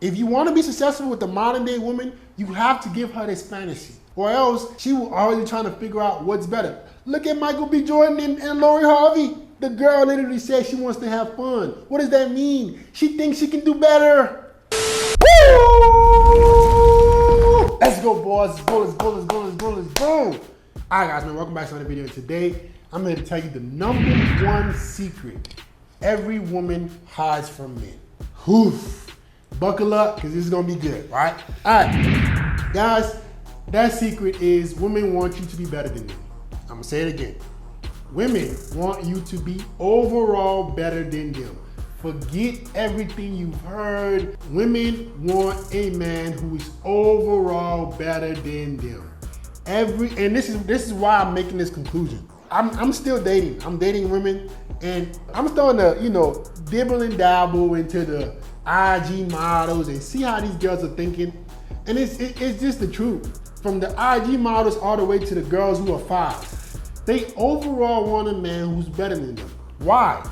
If you want to be successful with the modern day woman, you have to give her this fantasy, or else she will always be trying to figure out what's better. Look at Michael B. Jordan and Lori Harvey. The girl literally said she wants to have fun. What does that mean? She thinks she can do better. Woo! Let's go, boys. Let's go, let's go, let's go, let's go, let's go. All right, guys, man, welcome back to another video. Today, I'm here to tell you the #1 secret every woman hides from men. Oof. Buckle up, because this is going to be good, right? All right, guys, that secret is women want you to be better than them. I'm going to say it again. Women want you to be overall better than them. Forget everything you've heard. Women want a man who is overall better than them. And this is why I'm making this conclusion. I'm still dating. I'm dating women, and I'm starting to, dibble and dabble into the IG models and see how these girls are thinking. And it's just the truth. From the IG models all the way to the girls who are 5. They overall want a man who's better than them. Why?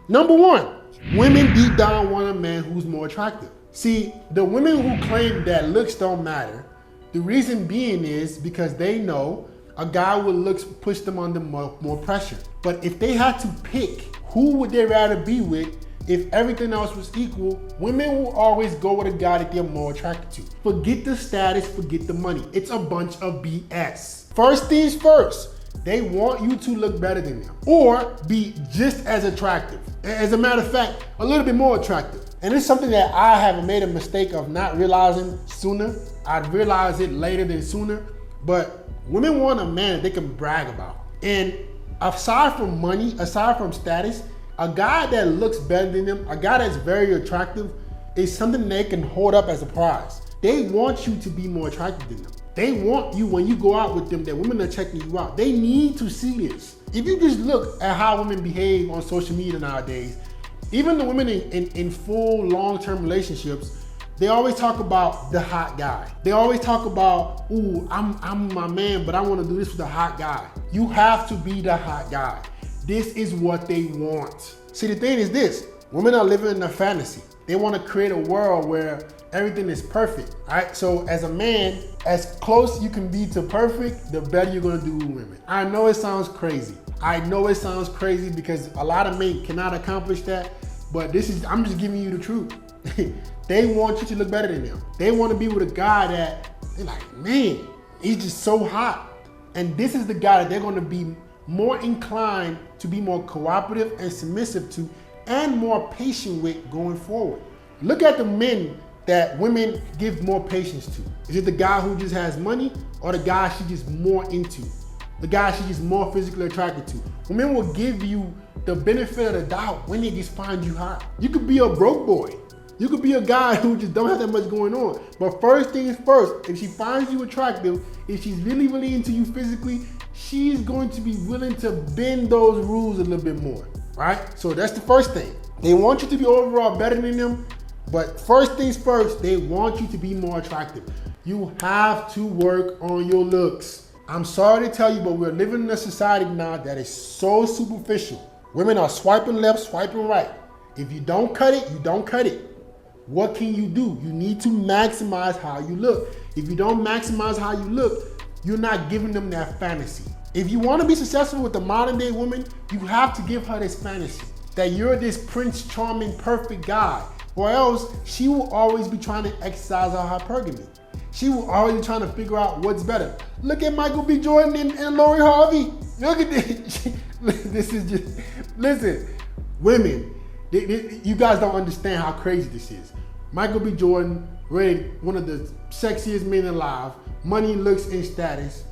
#1, women deep down want a man who's more attractive. See, the women who claim that looks don't matter, the reason being is because they know a guy with looks push them under more pressure. But if they had to pick, who would they rather be with? If everything else was equal, women will always go with a guy that they're more attracted to. Forget the status, forget the money. It's a bunch of BS. First things first, they want you to look better than them or be just as attractive. As a matter of fact, a little bit more attractive. And it's something that I have made a mistake of not realizing sooner. I'd realize it later than sooner, but women want a man that they can brag about. And aside from money, aside from status, a guy that looks better than them, a guy that's very attractive, is something they can hold up as a prize. They want you to be more attractive than them. They want you, when you go out with them, that women are checking you out. They need to see this. If you just look at how women behave on social media nowadays, even the women in full long-term relationships, they always talk about the hot guy. They always talk about, ooh, I'm my man, but I want to do this with a hot guy. You have to be the hot guy. This is what they want. See, the thing is this, women are living in a fantasy. They want to create a world where everything is perfect, right? So as a man, as close you can be to perfect, the better you're gonna do with women. I know it sounds crazy. I know it sounds crazy because a lot of men cannot accomplish that, but I'm just giving you the truth. They want you to look better than them. They want to be with a guy that they're like, man, he's just so hot. And this is the guy that they're gonna be more inclined to be more cooperative and submissive to and more patient with going forward. Look at the men that women give more patience to. Is it the guy who just has money or the guy she's just more into? The guy she's just more physically attracted to? Women will give you the benefit of the doubt when they just find you hot. You could be a broke boy. You could be a guy who just don't have that much going on. But first things first, if she finds you attractive, if she's really, really into you physically, she's going to be willing to bend those rules a little bit more, right? So that's the first thing. They want you to be overall better than them, but first things first, they want you to be more attractive. You have to work on your looks. I'm sorry to tell you, but we're living in a society now that is so superficial. Women are swiping left, swiping right. If you don't cut it, you don't cut it. What can you do? You need to maximize how you look. If you don't maximize how you look, you're not giving them that fantasy. If you want to be successful with the modern day woman, you have to give her this fantasy that you're this Prince Charming, perfect guy, or else she will always be trying to exercise her hypergamy. She will always be trying to figure out what's better. Look at Michael B. Jordan and Lori Harvey. Look at this. This is just, listen, women, you guys don't understand how crazy this is. Michael B. Jordan, rated one of the sexiest men alive, money, looks, and status,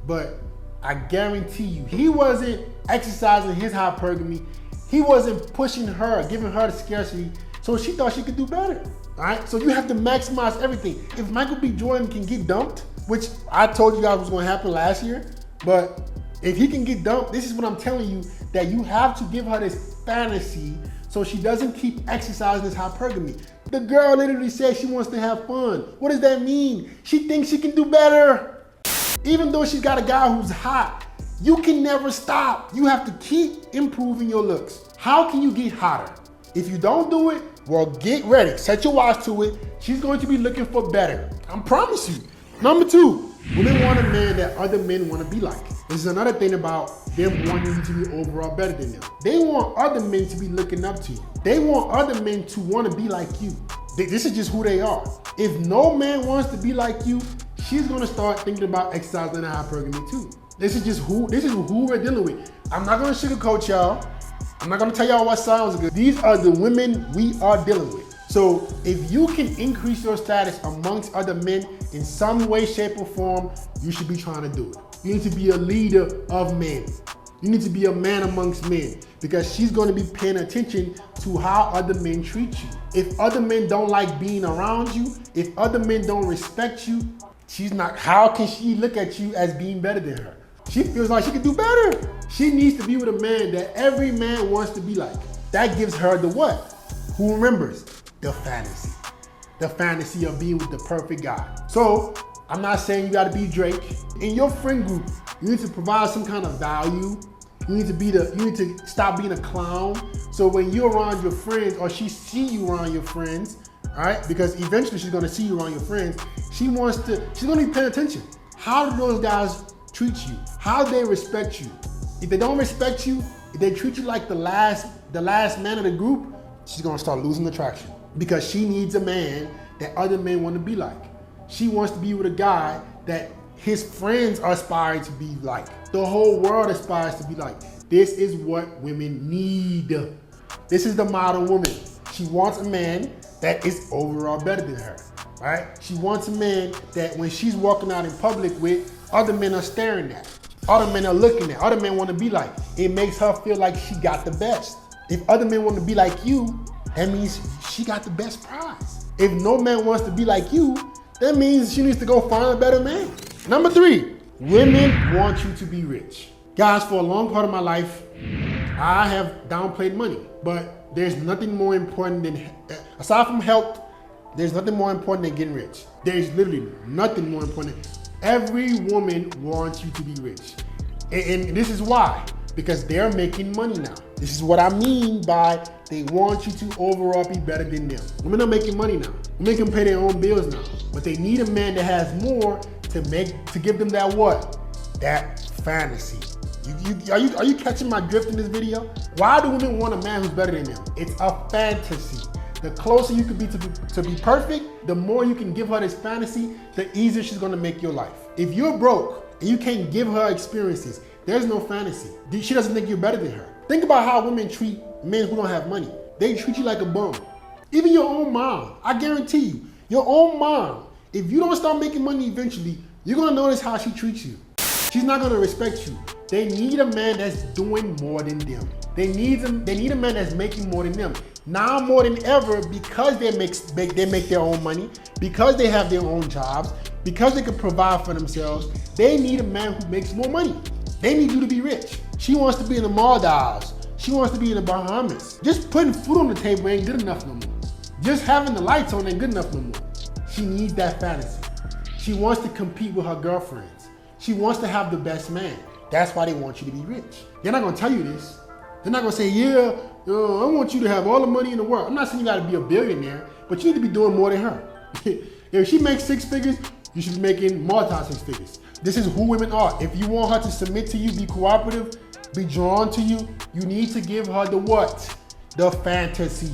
but I guarantee you, he wasn't exercising his hypergamy. He wasn't pushing her, giving her the scarcity, so she thought she could do better, all right? So you have to maximize everything. If Michael B. Jordan can get dumped, which I told you guys was gonna happen last year, but if he can get dumped, this is what I'm telling you, that you have to give her this fantasy so she doesn't keep exercising this hypergamy. The girl literally said she wants to have fun. What does that mean? She thinks she can do better. Even though she's got a guy who's hot, you can never stop. You have to keep improving your looks. How can you get hotter? If you don't do it, Well, get ready. Set your watch to it. She's going to be looking for better. I promise you. Number 2, women want a man that other men want to be like. This is another thing about them wanting you to be overall better than them. They want other men to be looking up to you. They want other men to want to be like you. This is just who they are. If no man wants to be like you, she's going to start thinking about exercising and hypergamy too. This is who we're dealing with. I'm not going to sugarcoat y'all. I'm not gonna tell y'all what sounds good. These are the women we are dealing with. So if you can increase your status amongst other men in some way, shape, or form, you should be trying to do it. You need to be a leader of men. You need to be a man amongst men, because she's gonna be paying attention to how other men treat you. If other men don't like being around you, if other men don't respect you, how can she look at you as being better than her? She feels like she can do better. She needs to be with a man that every man wants to be like. That gives her the what? Who remembers? The fantasy. The fantasy of being with the perfect guy. So, I'm not saying you gotta be Drake. In your friend group, you need to provide some kind of value. You need to stop being a clown. So when you're around your friends, or she see you around your friends, all right? Because eventually she's gonna see you around your friends. She's gonna be paying attention. How do those guys treat you? How do they respect you? If they don't respect you, if they treat you like the last man of the group, she's gonna start losing attraction, because she needs a man that other men want to be like. She wants to be with a guy that his friends aspire to be like. The whole world aspires to be like. This is what women need. This is the modern woman. She wants a man that is overall better than her, right? She wants a man that when she's walking out in public with, other men are staring at. Other men are looking at. Other men want to be like. It makes her feel like she got the best. If other men want to be like you, that means she got the best prize. If no man wants to be like you, that means she needs to go find a better man. Number 3, women want you to be rich. Guys, for a long part of my life, I have downplayed money, but there's nothing more important than, aside from health, there's nothing more important than getting rich. There's literally nothing more important. Every woman wants you to be rich. And this is why, because they're making money now. This is what I mean by they want you to overall be better than them. Women are making money now. Women can pay their own bills now, but they need a man that has more to give them that what? That fantasy. Are you catching my drift in this video? Why do women want a man who's better than them? It's a fantasy. The closer you can be to be perfect, the more you can give her this fantasy, the easier she's gonna make your life. If you're broke and you can't give her experiences, there's no fantasy. She doesn't think you're better than her. Think about how women treat men who don't have money. They treat you like a bum. Even your own mom, I guarantee you, your own mom, if you don't start making money eventually, you're gonna notice how she treats you. She's not gonna respect you. They need a man that's doing more than them. They need a man that's making more than them. Now more than ever, because they make their own money, because they have their own jobs, because they can provide for themselves, they need a man who makes more money. They need you to be rich. She wants to be in the Maldives. She wants to be in the Bahamas. Just putting food on the table ain't good enough no more. Just having the lights on ain't good enough no more. She needs that fantasy. She wants to compete with her girlfriends. She wants to have the best man. That's why they want you to be rich. They're not gonna tell you this. They're not gonna say, yeah, I want you to have all the money in the world. I'm not saying you gotta be a billionaire, but you need to be doing more than her. If she makes 6 figures, you should be making multi-6 figures. This is who women are. If you want her to submit to you, be cooperative, be drawn to you, you need to give her the what? The fantasy.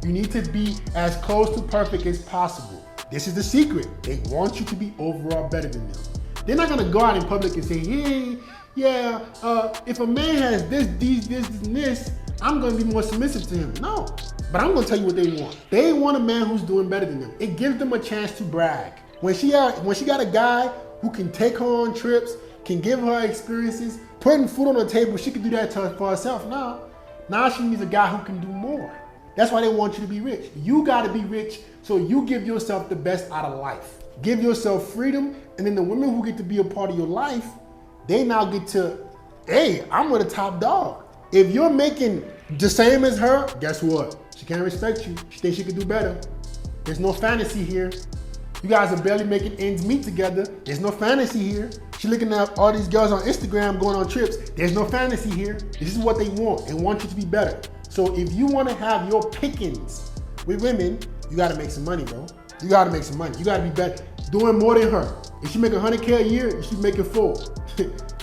You need to be as close to perfect as possible. This is the secret. They want you to be overall better than them. They're not gonna go out in public and say, hey, yeah, if a man has this, and this, I'm gonna be more submissive to him. No, but I'm gonna tell you what they want. They want a man who's doing better than them. It gives them a chance to brag. When she got a guy who can take her on trips, can give her experiences, putting food on the table, she can do that for herself now. Now she needs a guy who can do more. That's why they want you to be rich. You gotta be rich so you give yourself the best out of life. Give yourself freedom, and then the women who get to be a part of your life, they now get to, hey, I'm with a top dog. If you're making the same as her, guess what? She can't respect you. She thinks she can do better. There's no fantasy here. You guys are barely making ends meet together. There's no fantasy here. She's looking at all these girls on Instagram going on trips. There's no fantasy here. This is what they want. They want you to be better. So if you want to have your pickings With women, you gotta make some money, bro. You gotta make some money. You gotta be better, doing more than her. If she make 100K a year, you should make it 4.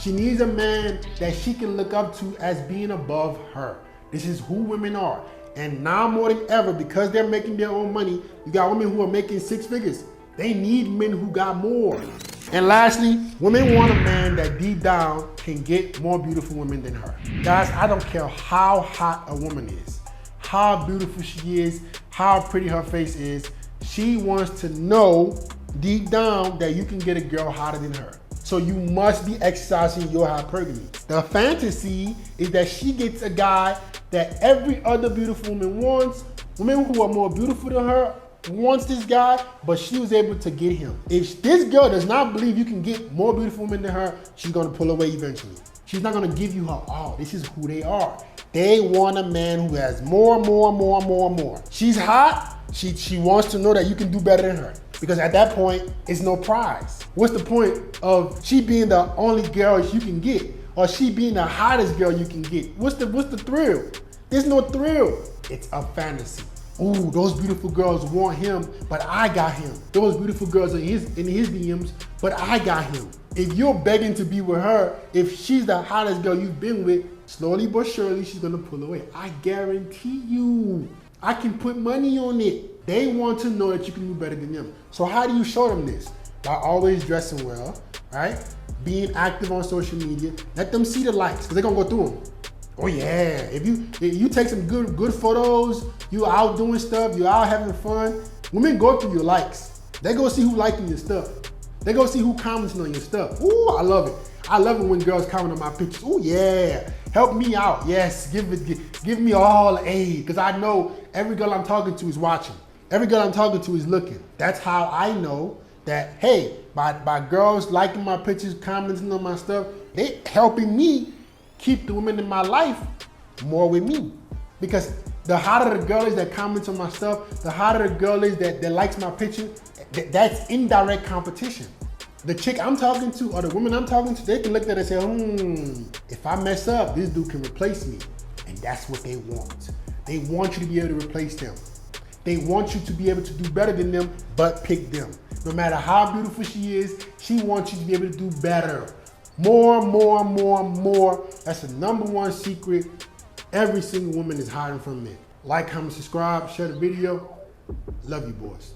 She needs a man that she can look up to as being above her. This is who women are. And now more than ever, because they're making their own money, you got women who are making 6 figures. They need men who got more. And lastly, women want a man that deep down can get more beautiful women than her. Guys, I don't care how hot a woman is, how beautiful she is, how pretty her face is. She wants to know deep down that you can get a girl hotter than her. So you must be exercising your hypergamy. The fantasy is that she gets a guy that every other beautiful woman wants. Women who are more beautiful than her wants this guy, but she was able to get him. If this girl does not believe you can get more beautiful women than her, she's gonna pull away eventually. She's not gonna give you her all. This is who they are. They want a man who has more. She's hot. She wants to know that you can do better than her. Because at that point, it's no prize. What's the point of she being the only girl you can get, or she being the hottest girl you can get? What's the thrill? There's no thrill. It's a fantasy. Ooh, those beautiful girls want him, but I got him. Those beautiful girls are in his DMs, but I got him. If you're begging to be with her, if she's the hottest girl you've been with, slowly but surely she's gonna pull away. I guarantee you. I can put money on it. They want to know that you can do better than them. So how do you show them this? By always dressing well, right? Being active on social media. Let them see the likes, because they're gonna go through them. Oh yeah, if you take some good photos, you out doing stuff, you out having fun, women go through your likes. They go see who liking your stuff. They go see who commenting on your stuff. Ooh, I love it. I love it when girls comment on my pictures. Ooh yeah, help me out. Yes, give me all aid, because I know every girl I'm talking to is watching. Every girl I'm talking to is looking. That's how I know that, hey, by girls liking my pictures, commenting on my stuff, they helping me keep the women in my life more with me. Because the hotter the girl is that comments on my stuff, the hotter the girl is that likes my picture, that's indirect competition. The chick I'm talking to or the women I'm talking to, they can look at it and say, if I mess up, this dude can replace me. And that's what they want. They want you to be able to replace them. They want you to be able to do better than them, but pick them. No matter how beautiful she is, she wants you to be able to do better. More. That's the #1 secret every single woman is hiding from men. Like, comment, subscribe, share the video. Love you, boys.